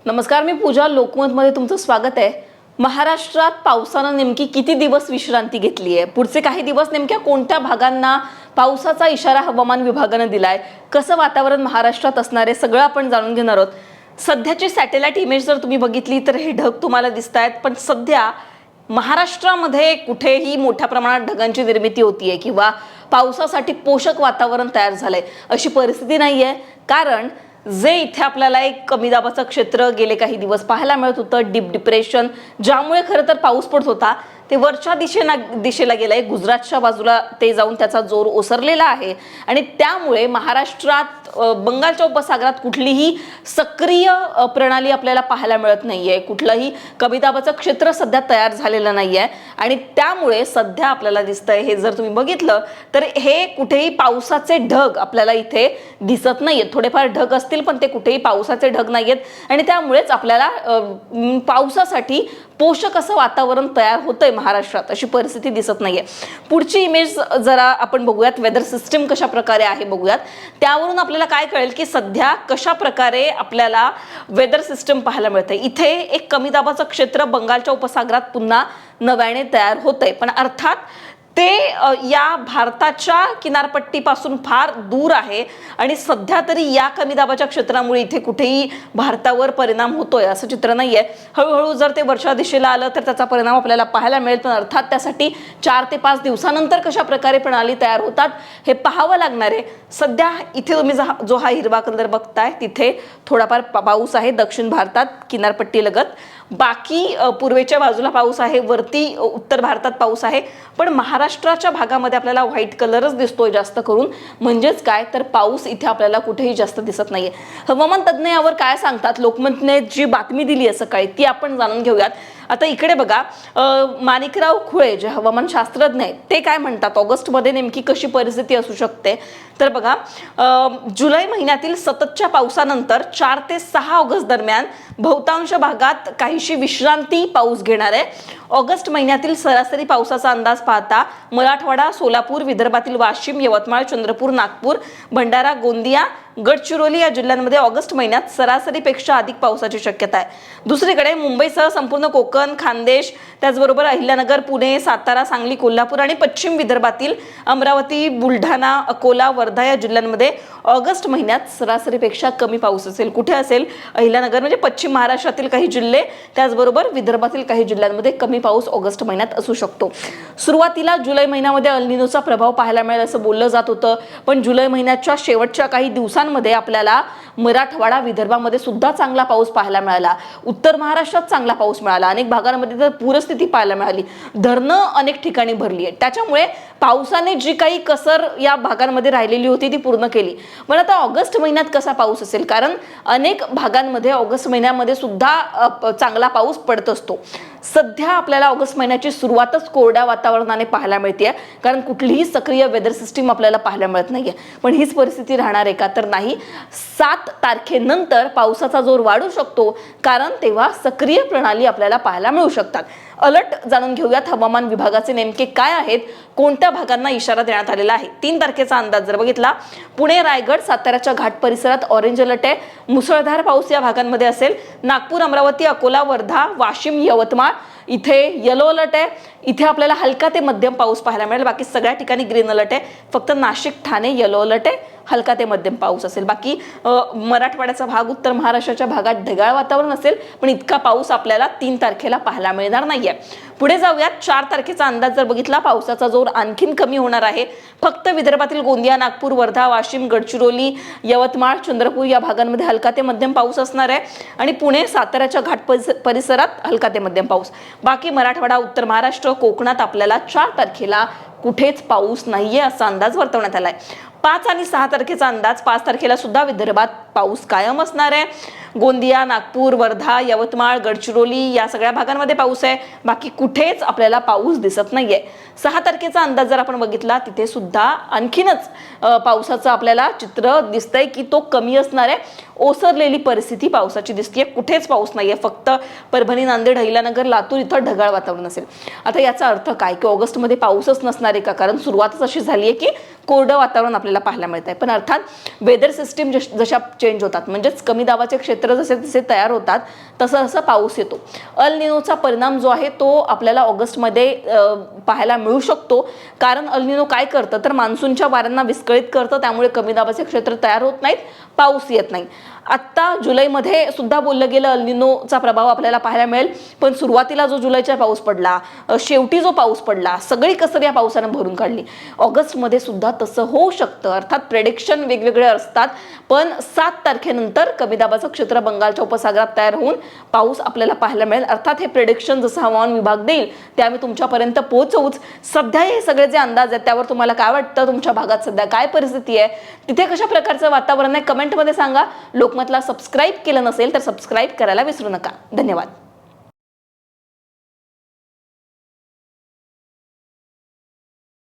नमस्कार, मी पूजा. लोकमतमध्ये तुमचं स्वागत आहे. महाराष्ट्रात पावसानं नेमकी किती दिवस विश्रांती घेतली आहे? पुढचे काही दिवस नेमक्या कोणत्या भागांना पावसाचा इशारा हवामान विभागानं दिलाय? कसं वातावरण महाराष्ट्रात असणार आहे सगळं आपण जाणून घेणार आहोत. सध्याची सॅटेलाइट इमेज जर तुम्ही बघितली तर हे ढग तुम्हाला दिसत आहेत, पण सध्या महाराष्ट्रामध्ये कुठेही मोठ्या प्रमाणात ढगांची निर्मिती होतीये किंवा पावसासाठी पोषक वातावरण तयार झालंय अशी परिस्थिती नाहीये. कारण जे इथे आपल्याला एक कमी दाबाचं क्षेत्र गेले काही दिवस पाहायला मिळत होतं, डीप डिप्रेशन, ज्यामुळे खरं तर पाऊस पडत होता, ते वरच्या दिशेला गेलंय. गुजरातच्या बाजूला ते जाऊन त्याचा जोर ओसरलेला आहे आणि त्यामुळे महाराष्ट्रात बंगालच्या उपसागरात कुठलीही सक्रिय प्रणाली आपल्याला पाहायला मिळत नाहीये. कुठलंही कमी दाबाचं क्षेत्र सध्या तयार झालेलं नाहीये आणि त्यामुळे सध्या आपल्याला दिसतंय, हे जर तुम्ही बघितलं तर हे कुठेही पावसाचे ढग आपल्याला इथे दिसत नाहीयेत. थोडेफार ढग असतील पण ते कुठेही पावसाचे ढग नाहीयेत आणि त्यामुळेच आपल्याला पावसासाठी पोषक असं वातावरण तयार होतंय महाराष्ट्रात, अशी परिस्थिती दिसत नाहीये. पुढची इमेज जरा आपण बघूयात, वेदर सिस्टीम कशा प्रकारे आहे बघूयात. त्यावरून आपल्याला काय कळेल की सध्या कशा प्रकारे आपल्याला वेदर सिस्टम पाहायला मिळते. इथे एक कमी दाबाचं क्षेत्र बंगालच्या उपसागरात पुन्हा नव्याने तयार होतंय, पण अर्थात ते या भारताच्या किनारपट्टीपासून फार दूर आहे आणि सध्या तरी या कमी दाबाच्या क्षेत्रामुळे इथे कुठेही भारतावर परिणाम होतोय असं चित्र नाहीये. हळूहळू जर ते वरच्या दिशेला आलं तर त्याचा परिणाम आपल्याला पाहायला मिळेल, पण अर्थात त्यासाठी 4 ते 5 दिवसानंतर कशा प्रकारे प्रणाली तयार होतात हे पाहावं लागणार आहे. सध्या इथे तुम्ही जो हा हिरवा कलर बघताय तिथे थोडाफार पाऊस आहे दक्षिण भारतात किनारपट्टी लगत. बाकी पूर्वेच्या बाजूला पाऊस आहे, वरती उत्तर भारतात पाऊस आहे, पण महाराष्ट्राच्या भागामध्ये आपल्याला व्हाईट कलरच दिसतोय जास्त करून. म्हणजेच काय तर पाऊस इथे आपल्याला कुठेही जास्त दिसत नाहीये. हवामान तज्ज्ञ यावर काय सांगतात, लोकमतने जी बातमी दिली आहे सकाळी ती आपण जाणून घेऊयात. आता इकडे बघा, माणिकराव खुळे जे हवामान शास्त्रज्ञ आहेत ते काय म्हणतात, ऑगस्टमध्ये नेमकी कशी परिस्थिती असू शकते. तर बघा, जुलै महिन्यातील सततच्या पावसानंतर 4 ते 6 ऑगस्ट दरम्यान बहुतांश भागात काहीशी विश्रांती पाऊस घेणार आहे. ऑगस्ट महिन्यातील सरासरी पावसाचा अंदाज पाहता मराठवाडा, सोलापूर, विदर्भातील वाशिम, यवतमाळ, चंद्रपूर, नागपूर, भंडारा, गोंदिया, गडचिरोली या जिल्ह्यांमध्ये ऑगस्ट महिन्यात सरासरीपेक्षा अधिक पावसाची शक्यता आहे. दुसरीकडे मुंबईसह संपूर्ण कोकण, खानदेश, त्याचबरोबर अहिल्यानगर, पुणे, सातारा, सांगली, कोल्हापूर आणि पश्चिम विदर्भातील अमरावती, बुलढाणा, अकोला, वर्धा या जिल्ह्यांमध्ये ऑगस्ट महिन्यात सरासरीपेक्षा कमी पाऊस असेल. कुठे असेल? अहिल्यानगर म्हणजे पश्चिम महाराष्ट्रातील काही जिल्हे, त्याचबरोबर विदर्भातील काही जिल्ह्यांमध्ये कमी पाऊस ऑगस्ट महिन्यात असू शकतो. सुरुवातीला जुलै महिन्यामध्ये अल निनोचा प्रभाव पाहायला मिळेल असं बोललं जात होतं, पण जुलै महिन्याच्या शेवटच्या काही दिवसांमध्ये आपल्याला मराठवाडा, विदर्भामध्ये सुद्धा चांगला पाऊस पाहायला मिळाला. उत्तर महाराष्ट्रात चांगला पाऊस मिळाला. अनेक भागांमध्ये तर पूरस्थिती पाहायला मिळाली. धरणं अनेक ठिकाणी भरली आहेत. त्याच्यामुळे पावसाने जी काही कसर या भागांमध्ये राहिलेली होती ती पूर्ण केली. पण आता ऑगस्ट महिन्यात कसा पाऊस असेल? कारण अनेक भागांमध्ये ऑगस्ट महिन्यामध्ये सुद्धा चांगला पाऊस पडत असतो. सध्या आपल्याला ऑगस्ट महिन्याची सुरुवातच कोरड्या वातावरणाने पाहायला मिळते, कारण कुठलीही सक्रिय वेदर सिस्टीम आपल्याला पाहायला मिळत नाहीये. पण हीच परिस्थिती राहणार आहे का? तर नाही. 7 तारखेनंतर पावसाचा जोर वाढू शकतो, कारण तेव्हा सक्रिय प्रणाली आपल्याला पाहायला मिळू शकतात. अलर्ट जाणून घेऊयात हवामान विभागाचे नेमके काय आहेत, कोणत्या भागांना इशारा देण्यात आलेला आहे. 3 तारखेचा अंदाज जर बघितला, पुणे, रायगड, साताऱ्याच्या घाट परिसरात ऑरेंज अलर्ट आहे. मुसळधार पाऊस या भागांमध्ये असेल. नागपूर, अमरावती, अकोला, वर्धा, वाशिम, यवतमाळ इथे येलो अलर्ट आहे. इथे आपल्याला हलका ते मध्यम पाऊस पाहायला मिळेल. बाकी सगळ्या ठिकाणी ग्रीन अलर्ट आहे. फक्त नाशिक, ठाणे येलो अलर्ट आहे, हलका ते मध्यम पाऊस असेल. बाकी मराठवाड्याचा भाग, उत्तर महाराष्ट्राच्या भागात ढगाळ वातावरण असेल, पण इतका पाऊस आपल्याला 3 तारखेला पाहायला मिळणार नाहीये. पुढे जाऊयात. 4 तारखेचा अंदाज जर बघितला, पावसाचा जोर आणखीन कमी होणार आहे. फक्त विदर्भातील गोंदिया, नागपूर, वर्धा, वाशिम, गडचिरोली, यवतमाळ, चंद्रपूर या भागांमध्ये हलका ते मध्यम पाऊस असणार आहे आणि पुणे, साताऱ्याच्या घाट परिसरात हलका ते मध्यम पाऊस. बाकी मराठवाडा, उत्तर महाराष्ट्र, कोकणात आपल्याला 4 तारखेला कुठेच पाऊस नाहीये असा अंदाज वर्तवण्यात आलाय. 5 आणि 6 तारखेचा अंदाज, 5 तारखेला सुद्धा विदर्भात पाऊस कायम असणार आहे. गोंदिया, नागपूर, वर्धा, यवतमाळ, गडचिरोली या सगळ्या भागांमध्ये पाऊस आहे. बाकी कुठेच आपल्याला पाऊस दिसत नाहीये. 6 तारखेचा अंदाज जर आपण बघितला, तिथे सुद्धा आणखीनच पावसाचं आपल्याला चित्र दिसतंय की तो कमी असणार आहे. ओसरलेली परिस्थिती पावसाची दिसतेय. कुठेच पाऊस नाहीये. फक्त परभणी, नांदेड, अहिल्यानगर, लातूर इथं ढगाळ वातावरण असेल. आता याचा अर्थ काय की ऑगस्टमध्ये पाऊसच नसणार आहे का? कारण सुरुवातच अशी झाली आहे की कोरडं वातावरण आपल्याला पाहायला मिळत आहे. पण अर्थात वेदर सिस्टीम जशा चेंज होतात, म्हणजेच कमी दाबाचे क्षेत्र जसे जसे तयार होतात तसं तसं पाऊस येतो. अल निनोचा परिणाम जो आहे तो आपल्याला ऑगस्टमध्ये पाहायला मिळू शकतो. कारण अल निनो काय करतं तर मान्सूनच्या वाऱ्यांना विस्कळीत करतं, त्यामुळे कमी दाबाचे क्षेत्र तयार होत नाहीत, पाऊस येत नाही. आत्ता जुलैमध्ये सुद्धा बोललं गेलं अल निनोचा प्रभाव आपल्याला पाहायला मिळेल, पण सुरुवातीला जो जुलैचा पाऊस पडला, शेवटी जो पाऊस पडला, सगळी कसर या पावसानं भरून काढली. ऑगस्टमध्ये सुद्धा तसं होऊ शकतं. अर्थात प्रेडिक्शन वेगवेगळे असतात, पण 7 तारखेनंतर कमी दाबाचं क्षेत्र बंगालच्या उपसागरात तयार होऊन पाऊस आपल्याला पाहायला मिळेल. अर्थात हे प्रेडिक्शन जसं हवामान विभाग देईल ते आम्ही तुमच्यापर्यंत पोहोचवूच. सध्या हे सगळे जे अंदाज आहेत त्यावर तुम्हाला काय वाटतं, तुमच्या भागात सध्या काय परिस्थिती आहे, तिथे कशा प्रकारचं वातावरण आहे, कमेंटमध्ये सांगा. लोकमतला सबस्क्राईब केलं नसेल तर सबस्क्राईब करायला विसरू नका. धन्यवाद.